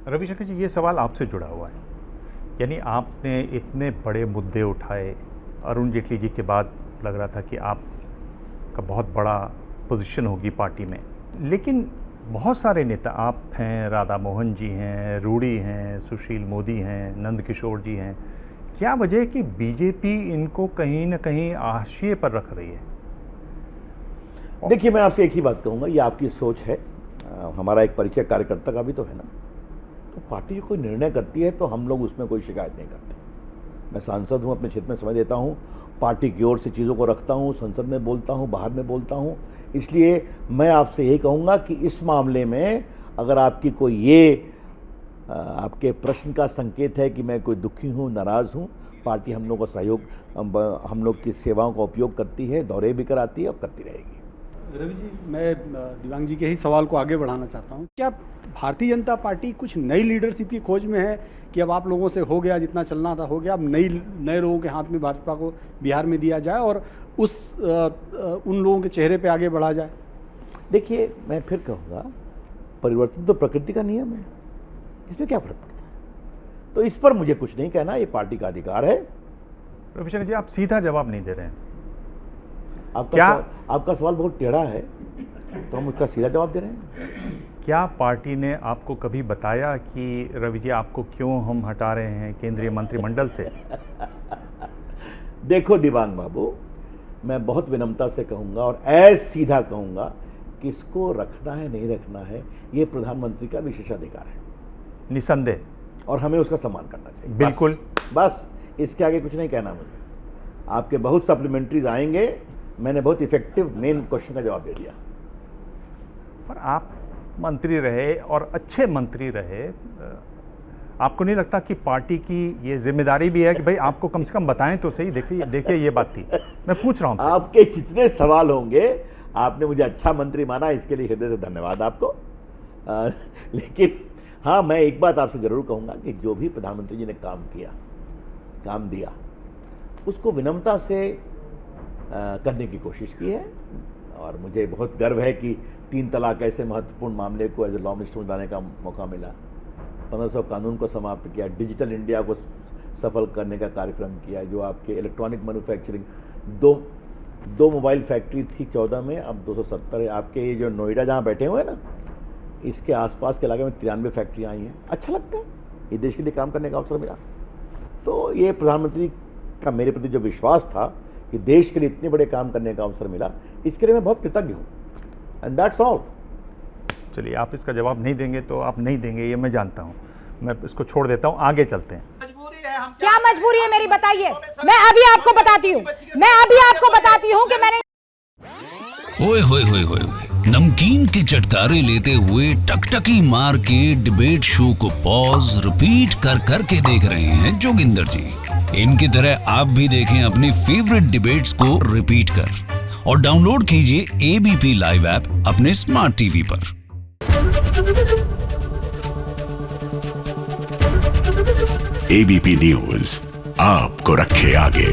रविशंकर जी, ये सवाल आपसे जुड़ा हुआ है। यानी आपने इतने बड़े मुद्दे उठाए, अरुण जेटली जी के बाद लग रहा था कि आपका बहुत बड़ा पोजीशन होगी पार्टी में, लेकिन बहुत सारे नेता, आप हैं, राधा मोहन जी हैं, रूडी हैं, सुशील मोदी हैं, नंद किशोर जी हैं, क्या वजह है कि बीजेपी इनको कहीं ना कहीं हाशिए पर रख रही है? देखिए, मैं आपसे एक ही बात कहूँगा, ये आपकी सोच है। हमारा एक परिचय कार्यकर्ता का भी तो है ना। तो पार्टी कोई निर्णय करती है तो हम लोग उसमें कोई शिकायत नहीं करते। मैं सांसद हूँ, अपने क्षेत्र में समय देता हूँ, पार्टी की ओर से चीज़ों को रखता हूँ, संसद में बोलता हूँ, बाहर में बोलता हूँ। इसलिए मैं आपसे यही कहूँगा कि इस मामले में अगर आपकी कोई ये आपके प्रश्न का संकेत है कि मैं कोई दुखी हूँ, नाराज़ हूँ, पार्टी हम लोग का सहयोग, हम लोग की सेवाओं का उपयोग करती है, दौरे भी कराती है और करती रहेगी। रवि जी, मैं दिव्यांग जी के ही सवाल को आगे बढ़ाना चाहता हूँ। क्या भारतीय जनता पार्टी कुछ नई लीडरशिप की खोज में है कि अब आप लोगों से हो गया, जितना चलना था हो गया, अब नए लोगों के हाथ में भाजपा को बिहार में दिया जाए और उन लोगों के चेहरे पे आगे बढ़ा जाए? देखिए, मैं फिर कहूँगा, परिवर्तन तो प्रकृति का नियम है, इसमें क्या फर्क पड़ता है? तो इस पर मुझे कुछ नहीं कहना, ये पार्टी का अधिकार है। रविशंकर जी, आप सीधा जवाब नहीं दे रहे हैं। आपका सवाल बहुत टेढ़ा है, तो हम उसका सीधा जवाब दे रहे हैं। क्या पार्टी ने आपको कभी बताया कि रवि जी, आपको क्यों हम हटा रहे हैं केंद्रीय मंत्रिमंडल से? देखो दिव्यांग बाबू, मैं बहुत विनम्रता से कहूँगा और ऐसे सीधा कहूँगा, किसको रखना है नहीं रखना है, ये प्रधानमंत्री का विशेषाधिकार है, निसंदेह, और हमें उसका सम्मान करना चाहिए। बिल्कुल, बस इसके आगे कुछ नहीं कहना मुझे। आपके बहुत सप्लीमेंट्रीज आएंगे, मैंने बहुत इफेक्टिव मेन क्वेश्चन का जवाब दे दिया। पर आप मंत्री रहे और अच्छे मंत्री रहे, आपको नहीं लगता कि पार्टी की ये जिम्मेदारी भी है कि भाई आपको कम से कम बताएं तो सही? देखिए ये बात थी, मैं पूछ रहा हूँ आपके जितने सवाल होंगे, आपने मुझे अच्छा मंत्री माना, इसके लिए हृदय से धन्यवाद आपको। लेकिन हाँ, मैं एक बात आपसे जरूर कहूँगा कि जो भी प्रधानमंत्री जी ने काम दिया, उसको विनम्रता से करने की कोशिश की है। और मुझे बहुत गर्व है कि 3 तलाक ऐसे महत्वपूर्ण मामले को एज ए लॉ मिनिस्टर में लाने का मौका मिला, 1500 कानून को समाप्त किया, डिजिटल इंडिया को सफल करने का कार्यक्रम किया, जो आपके इलेक्ट्रॉनिक मैन्युफैक्चरिंग, दो मोबाइल फैक्ट्री थी 14 में, अब 270 है। आपके ये जो नोएडा जहाँ बैठे हुए हैं ना, इसके आसपास के इलाके में 93 फैक्ट्रियाँ आई हैं। अच्छा लगता है, ये देश के लिए काम करने का अवसर मिला। तो ये प्रधानमंत्री का मेरे प्रति जो विश्वास था कि देश के लिए इतने बड़े काम करने का अवसर मिला, इसके लिए मैं बहुत कृतज्ञ हूँ। And that's all. चलिए, आप इसका जवाब नहीं देंगे तो आप नहीं देंगे, ये मैं जानता हूँ। मैं इसको छोड़ देता हूँ, आगे चलते हैं। क्या मजबूरी है मेरी, बताइए। मैं अभी आपको बताती हूँ कि मैंने ओए होए होए होए, नमकीन के चटकारे लेते हुए टकटकी मार के डिबेट शो को पॉज रिपीट कर करके देख रहे हैं जोगिंदर जी। इनकी तरह आप भी देखें अपने फेवरेट डिबेट्स को रिपीट कर, और डाउनलोड कीजिए एबीपी लाइव ऐप अपने स्मार्ट टीवी पर। एबीपी न्यूज आपको रखे आगे।